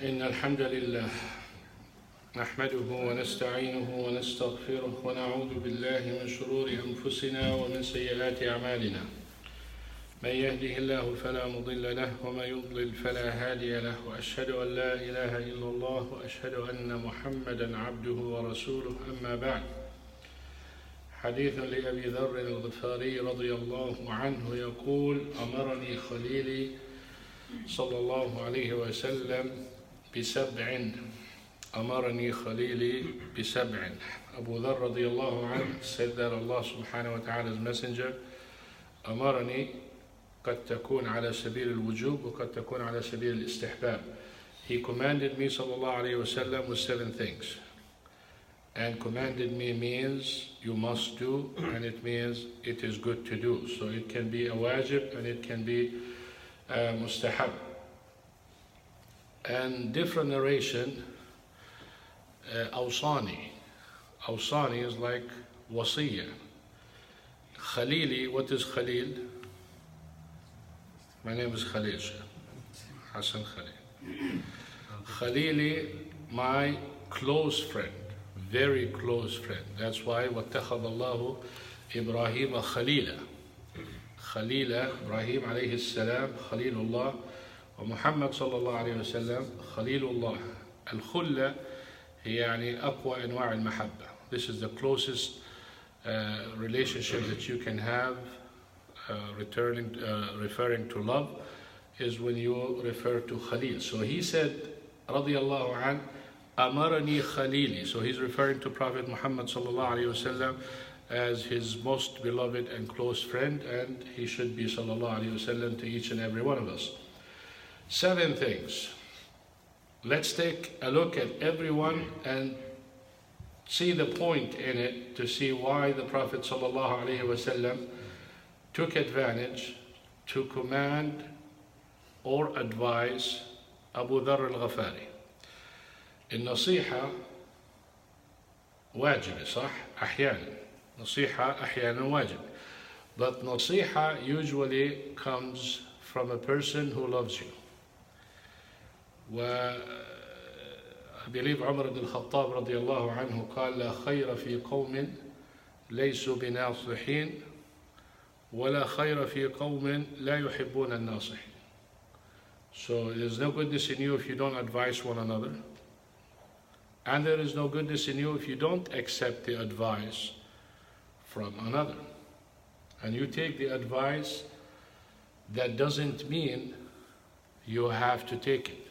إن الحمد لله نحمده ونستعينه ونستغفره ونعوذ بالله من شرور أنفسنا ومن سيئات أعمالنا من يهده الله فلا مضل له ومن يضلل فلا هادي له وأشهد أن لا إله إلا الله وأشهد أن محمدا عبده ورسوله أما بعد حديث لأبي ذر الغفاري رضي الله عنه يقول أمرني خليلي صلى الله عليه وسلم بسبع أمرني خليلي بسبع Abu Dharr radiallahu anhu said that Allah subhanahu wa ta'ala's messenger أمرني قد تكون على سبيل الوجوب وقد تكون على سبيل الاستحباب. He commanded me sallallahu alayhi wa sallam with 7 things. And commanded me means you must do, and it means it is good to do. So it can be a wajib and it can be mustahab. And different narration, awsani. Awsani is like wasiyya. Khalili, what is Khalil? My name is Khalil, Hassan Khalil. Khalili, my close friend, very close friend. That's why وَاتَّخَذَ اللَّهُ إِبْرَاهِيمَ خَلِيلًا. Khalila, Ibrahim alayhi salam, Khalilullah, wa Muhammad sallallahu alayhi wa sallam, Khalilullah. Al-Khulla يعني أقوى أنواع المحبة. This is the closest relationship that you can have, referring to love, is when you refer to Khalil. So he said, radiyallahu an, Amarani Khalili. So he's referring to Prophet Muhammad sallallahu alayhi wa sallam as his most beloved and close friend, and he should be sallallahu alayhi wa sallam to each and every one of us. 7 things. Let's take a look at every one and see the point in it to see why the Prophet sallallahu alayhi wa sallam took advantage to command or advise Abu Dharr al-Ghafari. النصيحة واجب صح؟ أحيانا نصيحة أحيانا واجب. But نصيحة usually comes from a person who loves you. I believe عمر بن الخطاب رضي الله عنه قال لا خير في قوم ليسوا بناصحين ولا خير في قوم لا يحبون الناصحين. So there's no goodness in you if you don't advise one another, and there is no goodness in you if you don't accept the advice from another. And you take the advice, that doesn't mean you have to take it.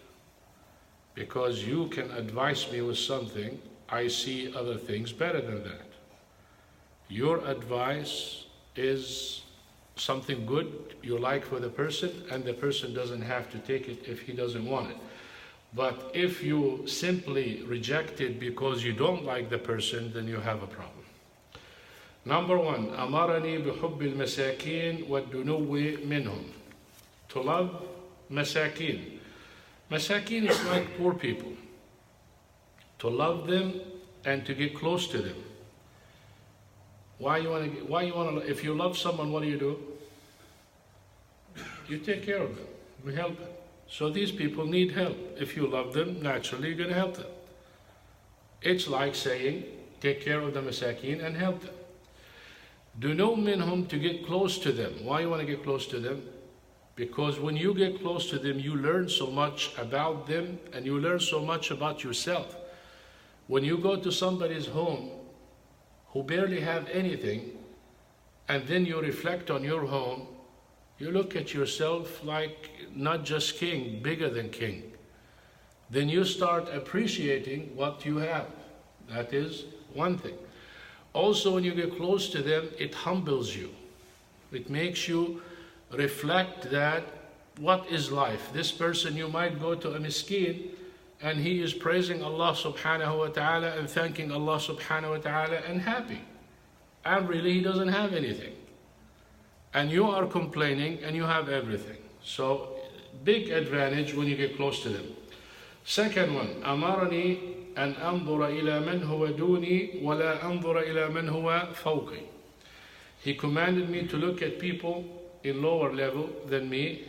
Because you can advise me with something, I see other things better than that. Your advice is something good you like for the person, and the person doesn't have to take it if he doesn't want it. But if you simply reject it because you don't like the person, then you have a problem. Number 1, أمرني بحب المساكين والدنو منهم. To love masakin. Masakin is like poor people. To love them and to get close to them. Why you want to? If you love someone, what do? You take care of them. You help them. So these people need help. If you love them, naturally you're going to help them. It's like saying, take care of the masakin and help them. Duno minhum, to get close to them. Why you want to get close to them? Because when you get close to them, you learn so much about them and you learn so much about yourself. When you go to somebody's home who barely have anything, and then you reflect on your home, you look at yourself like not just king, bigger than king. Then you start appreciating what you have. That is one thing. Also, when you get close to them, it humbles you. It makes you reflect that what is life. This person, you might go to a miskin and he is praising Allah subhanahu wa ta'ala and thanking Allah subhanahu wa ta'ala and happy. And really he doesn't have anything. And you are complaining and you have everything. So big advantage when you get close to them. Second one, أمرني أن أنظر إلى من هو دوني ولا أنظر إلى من هو فوقي. He commanded me to look at people in lower level than me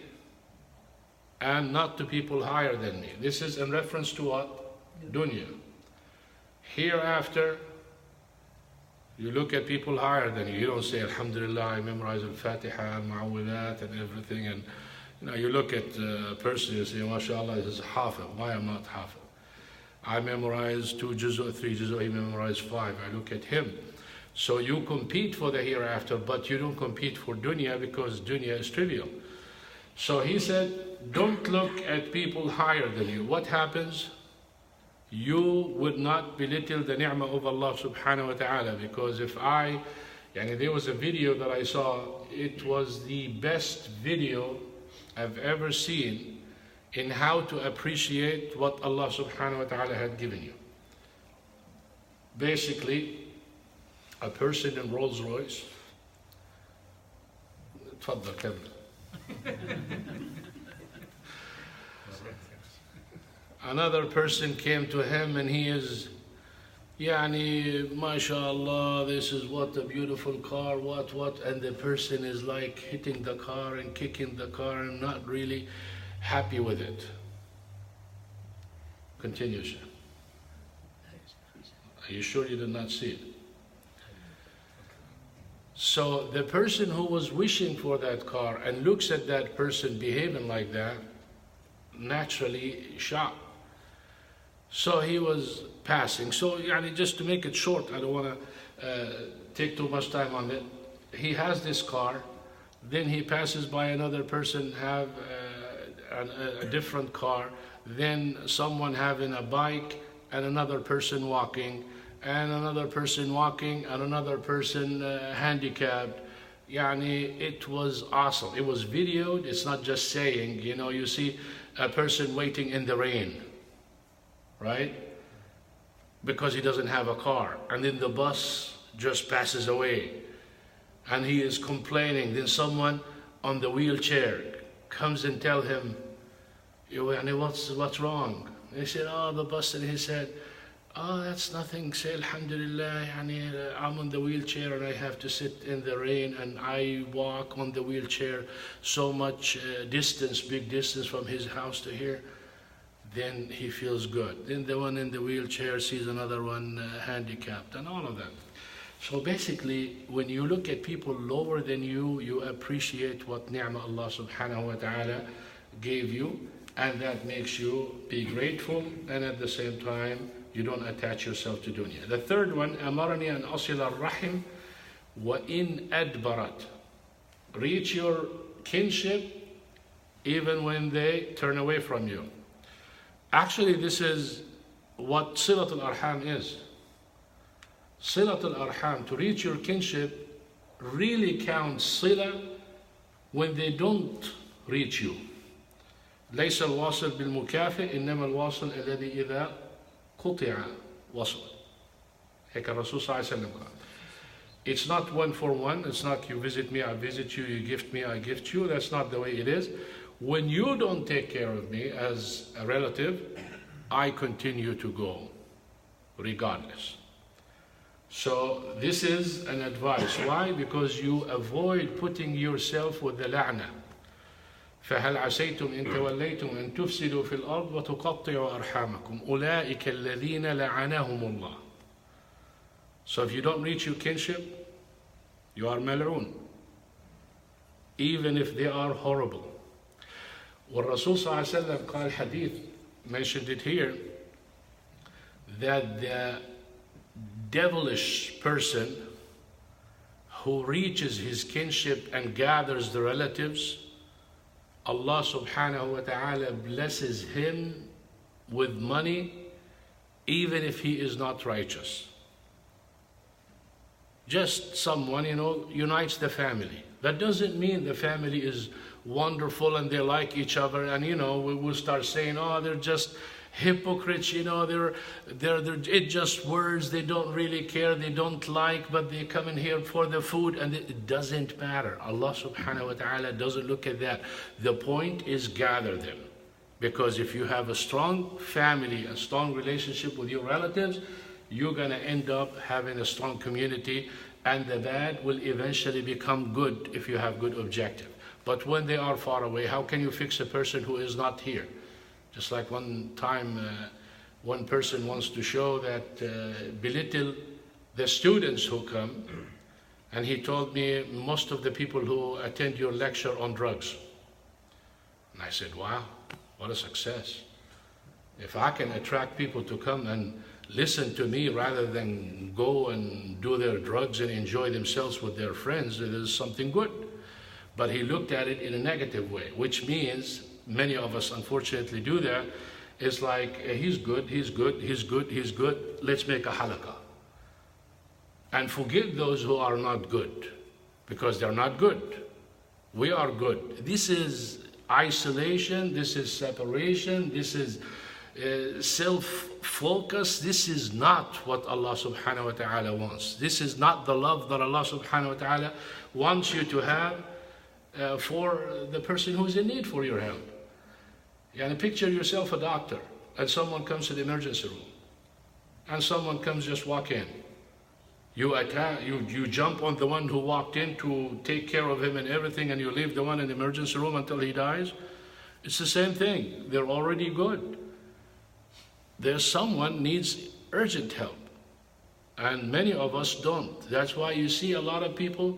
and not to people higher than me. This is in reference to what? Dunya. Hereafter, you look at people higher than you. You don't say, Alhamdulillah, I memorize Al-Fatiha and Ma'awidat and everything. And you look at a person, you say, MashaAllah, this is Hafiz. Why I'm not Hafiz? I memorize 2 juz' 3 juz', he memorized 5. I look at him. So you compete for the hereafter, but you don't compete for dunya, because dunya is trivial. So he said, don't look at people higher than you. What happens? You would not belittle the ni'mah of Allah subhanahu wa ta'ala, because if there was a video that I saw, it was the best video I've ever seen in how to appreciate what Allah subhanahu wa ta'ala had given you. Basically, a person in Rolls Royce, تفضل كمل. Another person came to him and he is, mashallah, this is what a beautiful car, what, and the person is like hitting the car and kicking the car and not really happy with it. Continue, sir. Are you sure you did not see it? So the person who was wishing for that car and looks at that person behaving like that, naturally shocked. So he was passing. So just to make it short, I don't want to take too much time on it. He has this car, then he passes by another person have a different car, then someone having a bike and another person walking, and another person walking and another person handicapped. It was awesome. It was videoed. It's not just saying, you see a person waiting in the rain, right? Because he doesn't have a car. And then the bus just passes away. And he is complaining. Then someone on the wheelchair comes and tell him, what's wrong? And he said, the bus. And he said, that's nothing. Say, Alhamdulillah, I'm on the wheelchair and I have to sit in the rain and I walk on the wheelchair so much distance, big distance from his house to here. Then he feels good. Then the one in the wheelchair sees another one handicapped and all of that. So basically, when you look at people lower than you, you appreciate what ni'mah Allah subhanahu wa ta'ala gave you, and that makes you be grateful, and at the same time, you don't attach yourself to dunya. The third one, أمرني أن أصل الرحم وإن أدبرت. Reach your kinship even when they turn away from you. Actually, this is what Silat al-Arham is. Silat al-Arham, to reach your kinship, really counts Sila when they don't reach you. ليس الواصل بالمكافئ إنما الواصل الذي إذا قطع وصل. هيك الرسول صلى الله عليه وسلم قال. It's not one for one. It's not you visit me, I visit you, you gift me, I gift you. That's not the way it is. When you don't take care of me as a relative, I continue to go regardless. So this is an advice. Why? Because you avoid putting yourself with the la'na. فهل عسيتم إن توليتم أن تفسدوا في الأرض وتقطعوا أرحامكم أولئك الذين لعنهم الله. So if you don't reach your kinship, you are mal'oon, even if they are horrible. والرسول صلى الله عليه وسلم قال hadith, mentioned it here, that the devilish person who reaches his kinship and gathers the relatives, Allah subhanahu wa ta'ala blesses him with money even if he is not righteous. Just someone, unites the family. That doesn't mean the family is wonderful and they like each other, and we will start saying, they're just hypocrites, it's just words, they don't really care, they don't like, but they come in here for the food, and it doesn't matter. Allah subhanahu wa ta'ala doesn't look at that. The point is gather them. Because if you have a strong family, a strong relationship with your relatives, you're going to end up having a strong community, and the bad will eventually become good if you have good objective. But when they are far away, how can you fix a person who is not here? Just like one time, one person wants to show that belittle the students who come, and he told me most of the people who attend your lecture on drugs. And I said, wow, what a success. If I can attract people to come and listen to me rather than go and do their drugs and enjoy themselves with their friends, it is something good. But he looked at it in a negative way, which means many of us unfortunately do that. It's like, he's good, he's good, he's good, he's good, let's make a halaqah. And forget those who are not good, because they're not good. We are good. This is isolation, this is separation, this is self-focus. This is not what Allah subhanahu wa ta'ala wants. This is not the love that Allah subhanahu wa ta'ala wants you to have for the person who's in need for your help. Yani picture yourself a doctor, and someone comes to the emergency room, and someone comes just walk in. You jump on the one who walked in to take care of him and everything, and you leave the one in the emergency room until he dies. It's the same thing. They're already good. There's someone needs urgent help, and many of us don't. That's why you see a lot of people,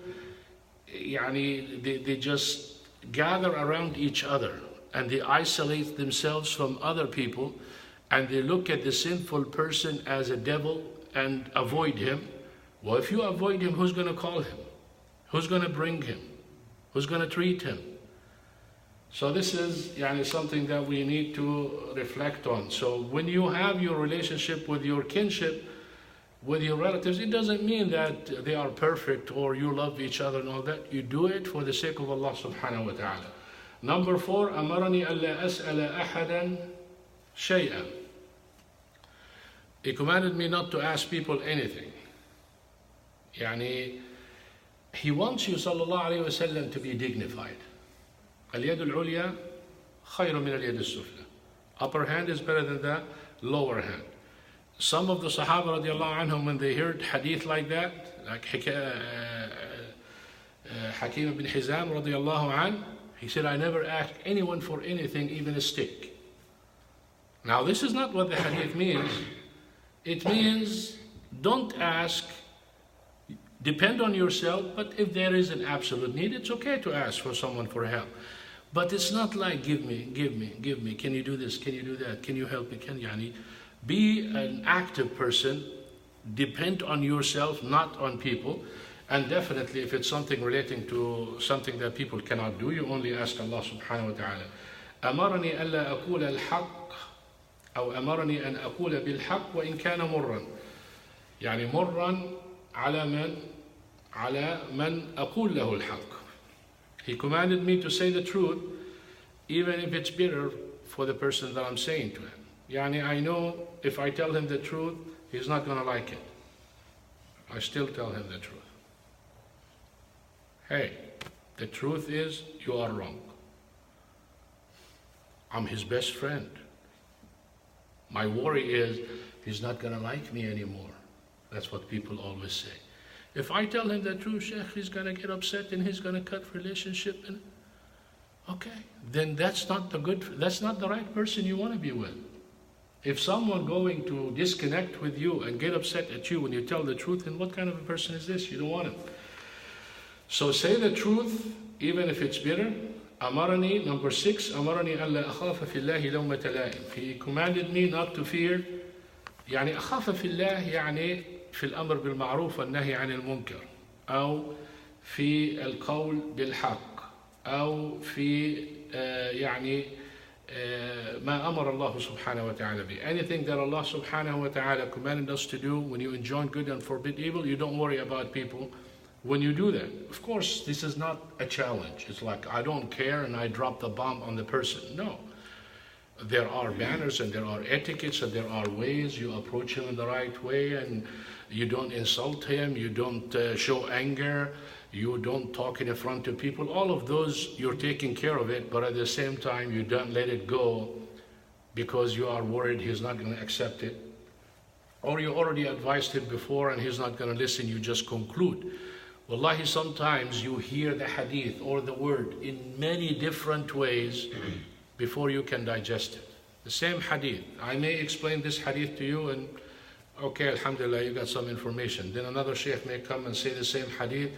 they just gather around each other, and they isolate themselves from other people, and they look at the sinful person as a devil and avoid him. Well, if you avoid him, who's going to call him? Who's going to bring him? Who's going to treat him? So this is something that we need to reflect on. So when you have your relationship with your kinship, with your relatives, it doesn't mean that they are perfect or you love each other and all that. You do it for the sake of Allah subhanahu wa ta'ala. Number 4, أمرني ألا أسأل أحدا شيئا. He commanded me not to ask people anything. He wants you sallallahu alayhi wa sallam to be dignified. اليد العليا خير من اليد السفلى. Upper hand is better than the lower hand. Some of the Sahaba radiallahu anhum, when they heard hadith like that, like Hakim ibn Hizam radiallahu anh, he said, I never asked anyone for anything, even a stick. Now this is not what the hadith means. It means don't ask, depend on yourself, but if there is an absolute need, it's okay to ask for someone for help. But it's not like, give me, can you do this, can you do that, can you help me, be an active person, depend on yourself, not on people, and definitely if it's something relating to something that people cannot do, you only ask Allah subhanahu wa ta'ala. أمرني ألا أقول الحق أو أمرني أن أقول بالحق وإن كان مرا. مرا على من أقول له الحق. He commanded me to say the truth, even if it's bitter for the person that I'm saying to him. I know if I tell him the truth, he's not going to like it. I still tell him the truth. Hey, the truth is you are wrong. I'm his best friend. My worry is he's not going to like me anymore. That's what people always say. If I tell him the truth, Sheikh, he's going to get upset and he's going to cut relationship. Okay, then that's not the right person you want to be with. If someone going to disconnect with you and get upset at you when you tell the truth, then what kind of a person is this? You don't want him. So say the truth, even if it's bitter. Amarani, number 6, Amarani alla akhafa fillahi lawmata la'im. He commanded me not to fear. أخاف في الله في الأمر بالمعروف والنهي عن المنكر، أو في القول بالحق، أو في ما أمر الله سبحانه وتعالى به. Anything that Allah subhanahu wa ta'ala commanded us to do, when you enjoin good and forbid evil, you don't worry about people when you do that. Of course, this is not a challenge. It's like, I don't care and I drop the bomb on the person. No. There are manners and there are etiquettes and there are ways you approach him in the right way, and you don't insult him, you don't show anger, you don't talk in front of people. All of those, you're taking care of it, but at the same time, you don't let it go because you are worried he's not going to accept it. Or you already advised him before and he's not going to listen, you just conclude. Wallahi, sometimes you hear the hadith or the word in many different ways before you can digest it. The same hadith. I may explain this hadith to you and okay, alhamdulillah, you got some information. Then another sheikh may come and say the same hadith,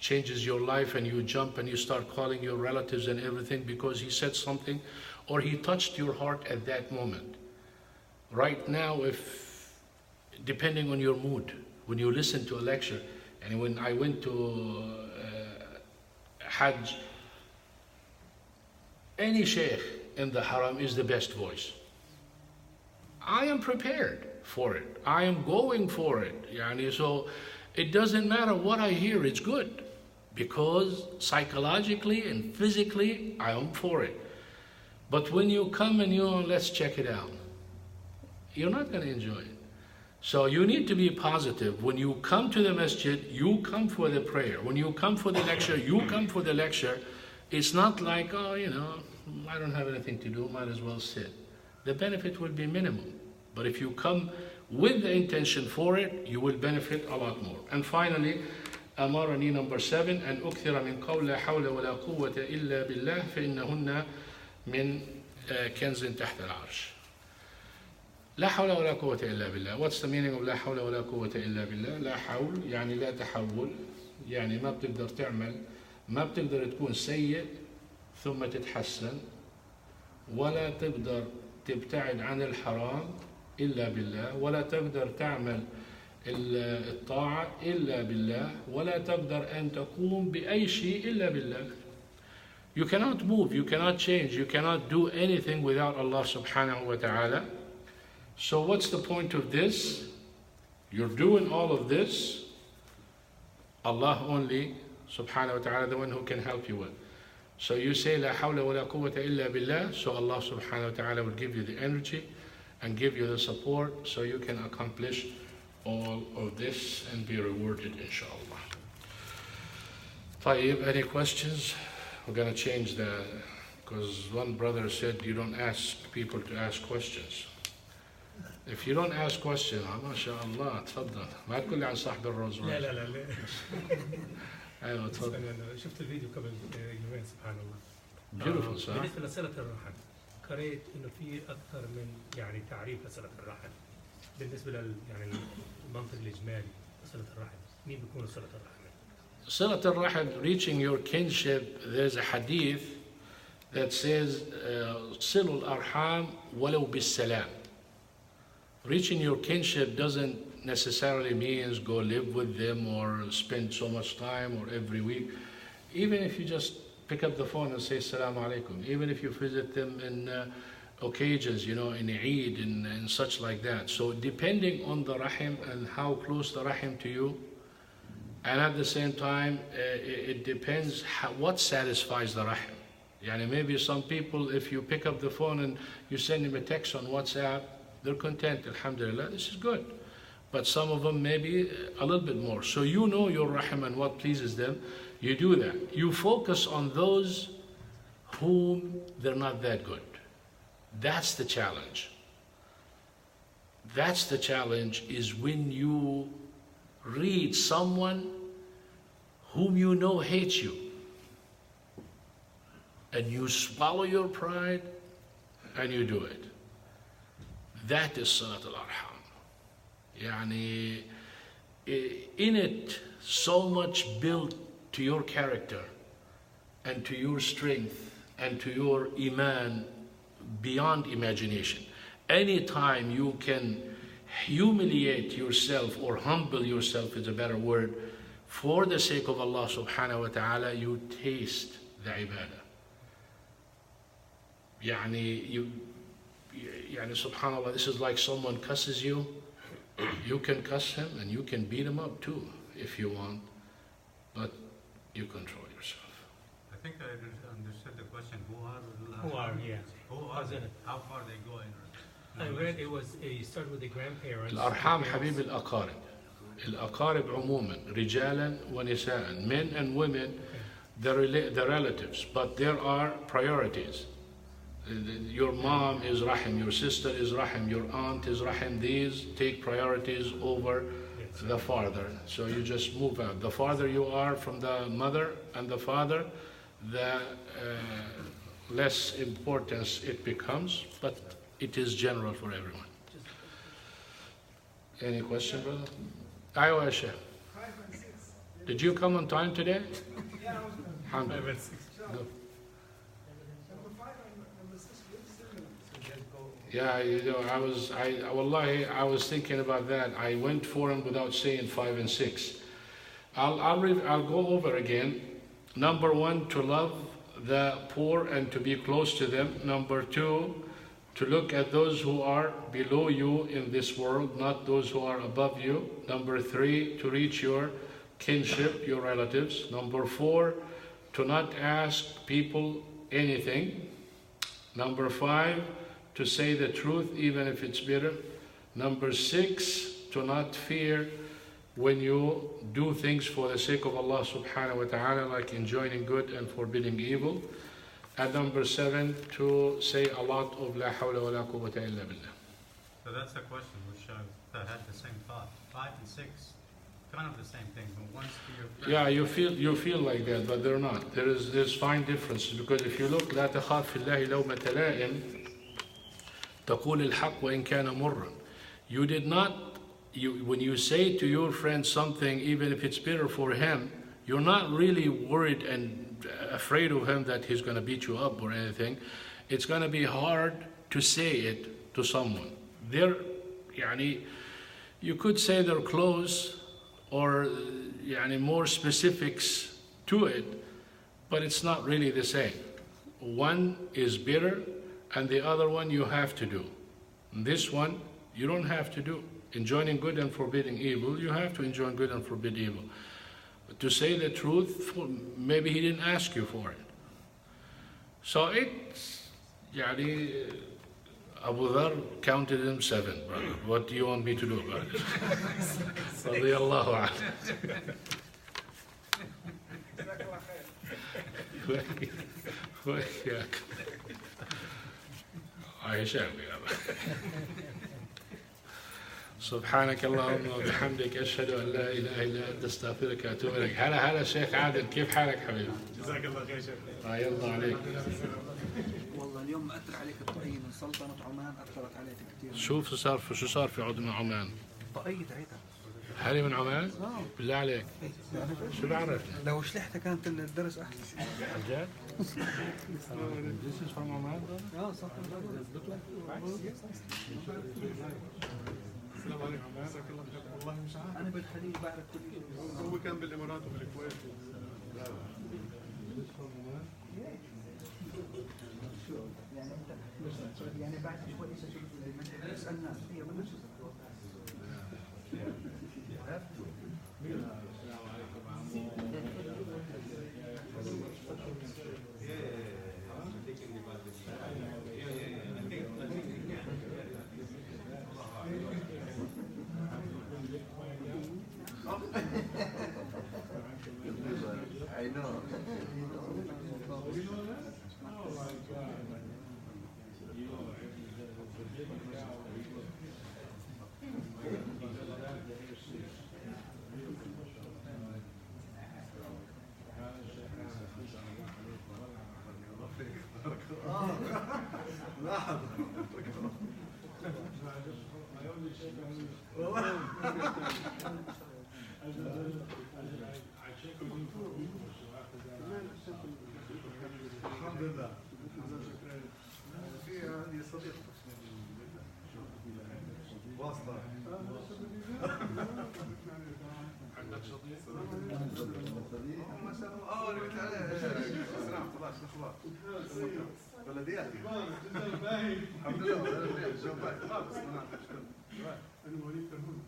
changes your life, and you jump and you start calling your relatives and everything because he said something or he touched your heart at that moment. Right now, if depending on your mood, when you listen to a lecture, and when I went to Hajj, any sheikh in the haram is the best voice. I am prepared for it. I am going for it. So it doesn't matter what I hear, it's good. Because psychologically and physically, I am for it. But when you come and let's check it out, you're not going to enjoy it. So you need to be positive. When you come to the masjid, you come for the prayer. When you come for the lecture, you come for the lecture. It's not like, I don't have anything to do, might as well sit. The benefit will be minimum. But if you come with the intention for it, you will benefit a lot more. And finally, أمرني number 7 أن أكثر من قول لا حول ولا قوة إلا بالله فإنهن من كنز تحت العرش. لا حول ولا قوة إلا بالله. What's the meaning of لا حول ولا قوة إلا بالله? لا حول يعني لا تحول، يعني ما بتقدر تعمل، ما بتقدر تكون سيء ثم تتحسن، ولا تقدر تبتعد عن الحرام إلا بالله، ولا تقدر تعمل الطاعة إلا بالله، ولا تقدر أن تقوم بأي شيء إلا بالله. You cannot move, you cannot change, you cannot do anything without Allah subhanahu wa ta'ala. So what's the point of this? You're doing all of this, Allah only subhanahu wa ta'ala, the one who can help you with. So you say La hawla wa la quwwata illa billah, so Allah subhanahu wa ta'ala will give you the energy and give you the support so you can accomplish all of this and be rewarded inshallah. Tayyib, any questions? We're going to change that because one brother said you don't ask people to ask questions. If you don't ask questions, ما شاء الله تفضل. ما تقول لي عن صاحب الروز. لا لا لا لا. ايوه تفضل. أنا شفت الفيديو قبل يومين سبحان الله. Beautiful صح. بالنسبة لصلة الرحم، قريت إنه في أكثر من تعريف لصلة الرحم. بالنسبة المنطق الإجمالي صلة الرحم، مين بيكون صلة الرحم؟ صلة الرحم, reaching your kinship, there's a hadith that says صلوا الأرحام ولو بالسلام. Reaching your kinship doesn't necessarily mean go live with them or spend so much time or every week. Even if you just pick up the phone and say Assalamu alaikum, even if you visit them in occasions, in Eid and such like that. So depending on the rahim and how close the rahim to you, and at the same time, it depends what satisfies the rahim. Maybe some people, if you pick up the phone and you send them a text on WhatsApp, they're content, alhamdulillah, this is good. But some of them maybe a little bit more. So you know your rahim and what pleases them, you do that. You focus on those whom they're not that good. That's the challenge. That's the challenge, is when you read someone whom you know hates you and you swallow your pride and you do it. That is Salat al-Arham. In it, so much built to your character and to your strength and to your iman beyond imagination. Anytime you can humiliate yourself or humble yourself is a better word, for the sake of Allah subhanahu wa ta'ala, you taste the ibadah. Subhanallah, this is like someone cusses you. You can cuss him and you can beat him up too if you want, but you control yourself. I think I understood the question. Who are how far they go in? I read it started with the grandparents. الأرحام حبيب الأقارب. الأقارب عموما رجالا ونساء, men and women, the relatives, but there are priorities. Your mom is rahim, your sister is rahim, your aunt is rahim. These take priorities over the farther. So you just move out. The farther you are from the mother and the father, the less importance it becomes, but it is general for everyone. Any question, brother? Aywa Sheikh. Did you come on time today? Yeah, I was good. Alhamdulillah. Good. Yeah, you know, wallahi, I was thinking about that. I went for him without saying 5 and 6. I'll go over again. Number 1, to love the poor and to be close to them. Number 2, to look at those who are below you in this world, not those who are above you. Number 3, to reach your kinship, your relatives. Number 4, to not ask people anything. Number 5, to say the truth even if it's bitter. Number 6, to not fear when you do things for the sake of Allah subhanahu wa ta'ala, like enjoining good and forbidding evil. And number 7, to say a lot of La hawla wa la quwwata illa billah. So that's the question, which I had the same thought. 5 and 6, kind of the same thing, but one's to your friend. Yeah, you feel like that, but they're not. There's fine differences, because if you look, لا تخاف في الله لومة لائم تقول الحق وإن كان مرا. You did not, when you say to your friend something, even if it's bitter for him, you're not really worried and afraid of him that he's going to beat you up or anything. It's going to be hard to say it to someone. You could say they're close or more specifics to it, but it's not really the same. One is bitter and the other one you have to do. And this one you don't have to do. Enjoining good and forbidding evil, you have to enjoin good and forbid evil. But to say the truth, maybe he didn't ask you for it. So it's, Abu Dhar counted him 7, brother. What do you want me to do about it? Radiyallahu anhu. سبحانك اللهم وبحمدك أشهد أن لا إله إلا أنت أستغفرك وأتوب إليك. هلا شيخ عادل، كيف حالك حبيبي؟ جزاك الله خير شيخ. يلا عليك. والله اليوم أثر عليك الطاقية من سلطنة عمان، أثرت عليك كثير. شو صار في عدن عمان؟ طاقية تعيتها. هذه من عمان؟ بالله عليك. شو بعرف؟ لو شلحتها كانت الدرس أحسن. جد؟ This is from Oman, brother? صح. السلام عليكم، جزاك الله خير. والله مش عارف. أنا بالخليج بعرف كل شيء. هو كان بالإمارات وبالكويت. يعني بعد كويسة شو اسأل الناس هي بدنا شو I know. الحمد لله. في هذه صديقة واصلة. عندك صديق؟ ما شاء الله. اللي قلت عليه. السلام عليكم. شو الاخبار؟ بلدياتي. الحمد لله. بلدياتي. جو باي. خلاص انا عندي مشكلة. انا مواليد ترهونة.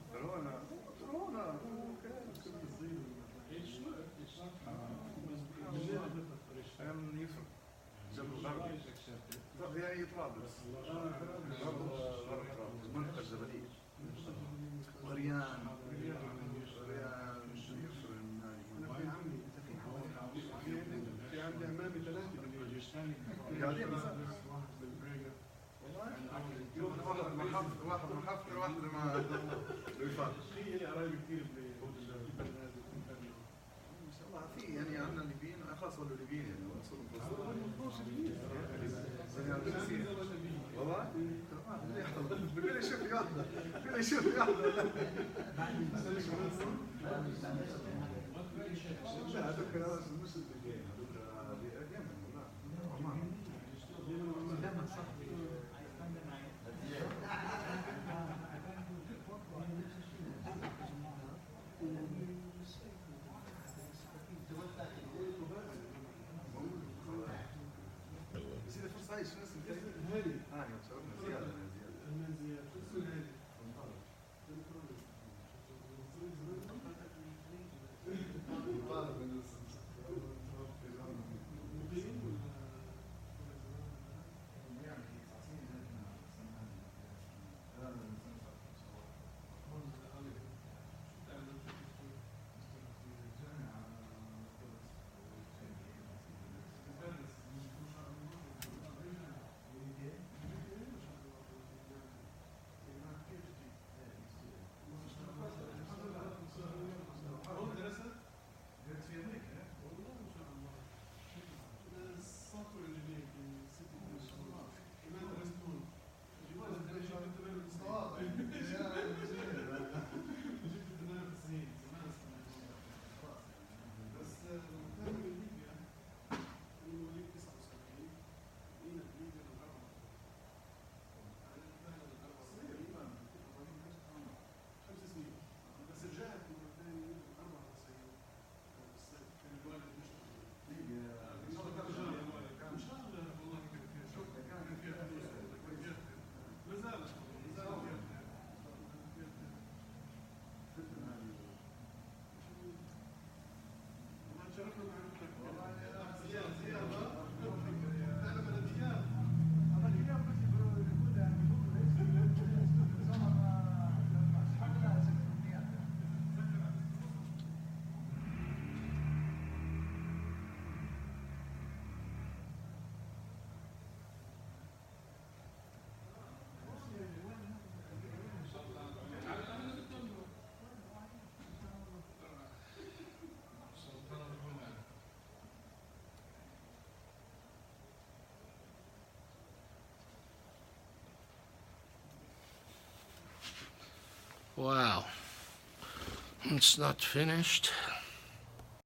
من يفرق جنب الغرب يعني طرابلس منطقة جبلية غريان في عندي عمامي 3 قاعدين بالبريقة والله واحد محفر واحد ما يفعل. ما شاء الله في يعني عندنا ليبيين خاص ولا ليبيين يعني اصلهم والله بيقول لي شوف لي واحده بيقول لي شوف لي واحده لا هذوك مش الليبيين هذوك اليمن ولا عمان اليمن صاحبي Wow, it's not finished.